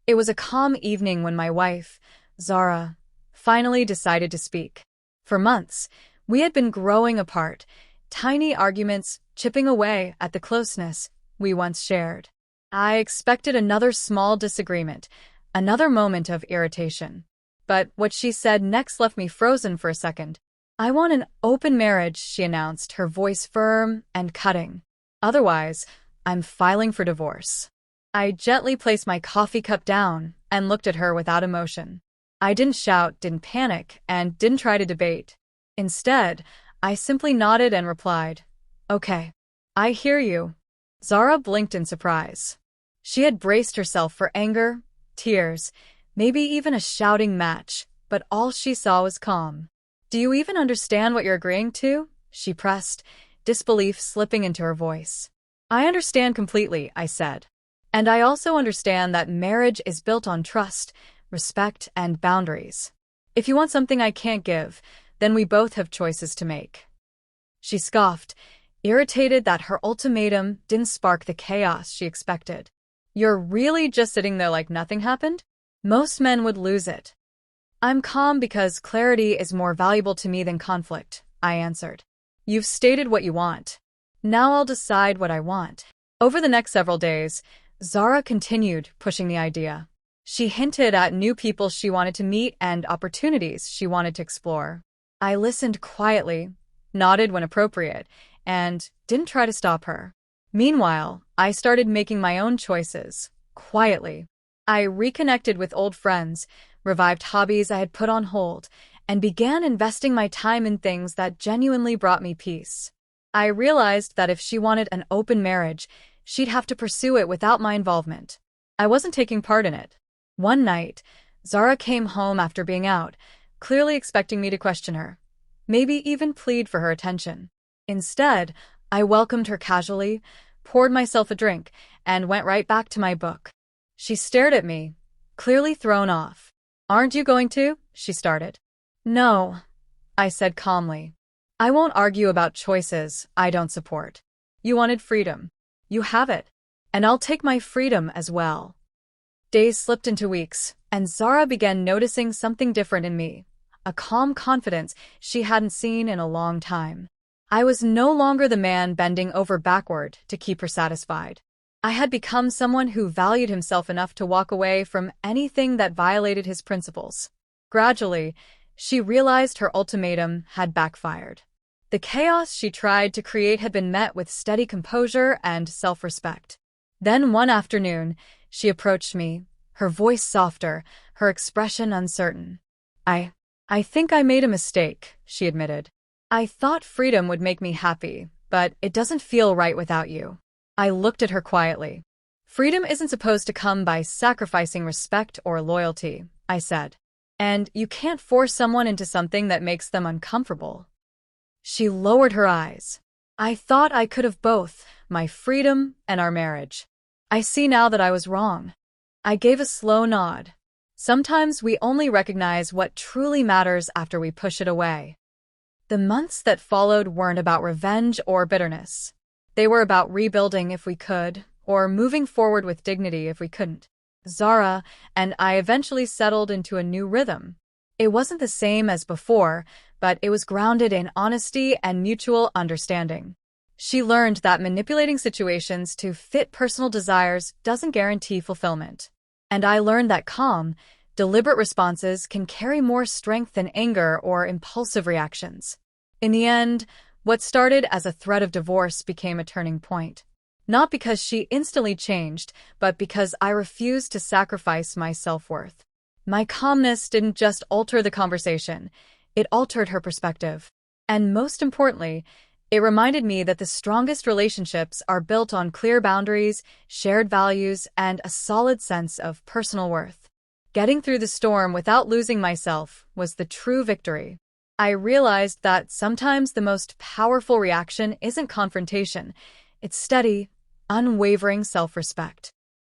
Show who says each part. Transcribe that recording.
Speaker 1: It was a calm evening when my wife, Zara, finally decided to speak. For months, we had been growing apart, tiny arguments chipping away at the closeness we once shared. I expected another small disagreement, another moment of irritation. But what she said next left me frozen for a second. "I want an open marriage," she announced, her voice firm and cutting. "Otherwise, I'm filing for divorce." I gently placed my coffee cup down and looked at her without emotion. I didn't shout, didn't panic, and didn't try to debate. Instead, I simply nodded and replied, "Okay, I hear you." Zara blinked in surprise. She had braced herself for anger, tears, maybe even a shouting match, but all she saw was calm. "Do you even understand what you're agreeing to?" she pressed, disbelief slipping into her voice. "I understand completely," I said. "And I also understand that marriage is built on trust, respect, and boundaries. If you want something I can't give, then we both have choices to make." She scoffed, irritated that her ultimatum didn't spark the chaos she expected. "You're really just sitting there like nothing happened? Most men would lose it." "I'm calm because clarity is more valuable to me than conflict," I answered. "You've stated what you want. Now I'll decide what I want." Over the next several days, Zara continued pushing the idea. She hinted at new people she wanted to meet and opportunities she wanted to explore. I listened quietly, nodded when appropriate, and didn't try to stop her. Meanwhile, I started making my own choices, quietly. I reconnected with old friends, revived hobbies I had put on hold, and began investing my time in things that genuinely brought me peace. I realized that if she wanted an open marriage, she'd have to pursue it without my involvement. I wasn't taking part in it. One night, Zara came home after being out, clearly expecting me to question her, maybe even plead for her attention. Instead, I welcomed her casually, poured myself a drink, and went right back to my book. She stared at me, clearly thrown off. "Aren't you going to?" she started. "No," I said calmly. "I won't argue about choices I don't support. You wanted freedom. You have it. And I'll take my freedom as well." Days slipped into weeks, and Zara began noticing something different in me, a calm confidence she hadn't seen in a long time. I was no longer the man bending over backward to keep her satisfied. I had become someone who valued himself enough to walk away from anything that violated his principles. Gradually, she realized her ultimatum had backfired. The chaos she tried to create had been met with steady composure and self-respect. Then one afternoon, she approached me, her voice softer, her expression uncertain. I think I made a mistake," she admitted. "I thought freedom would make me happy, but it doesn't feel right without you." I looked at her quietly. "Freedom isn't supposed to come by sacrificing respect or loyalty," I said. "And you can't force someone into something that makes them uncomfortable." She lowered her eyes. "I thought I could have both, my freedom and our marriage. I see now that I was wrong." I gave a slow nod. Sometimes we only recognize what truly matters after we push it away. The months that followed weren't about revenge or bitterness. They were about rebuilding if we could, or moving forward with dignity if we couldn't. Zara and I eventually settled into a new rhythm. It wasn't the same as before, but it was grounded in honesty and mutual understanding. She learned that manipulating situations to fit personal desires doesn't guarantee fulfillment. And I learned that calm, deliberate responses can carry more strength than anger or impulsive reactions. In the end, what started as a threat of divorce became a turning point. Not because she instantly changed, but because I refused to sacrifice my self-worth. My calmness didn't just alter the conversation, it altered her perspective. And most importantly, it reminded me that the strongest relationships are built on clear boundaries, shared values, and a solid sense of personal worth. Getting through the storm without losing myself was the true victory. I realized that sometimes the most powerful reaction isn't confrontation, it's steady, unwavering self-respect.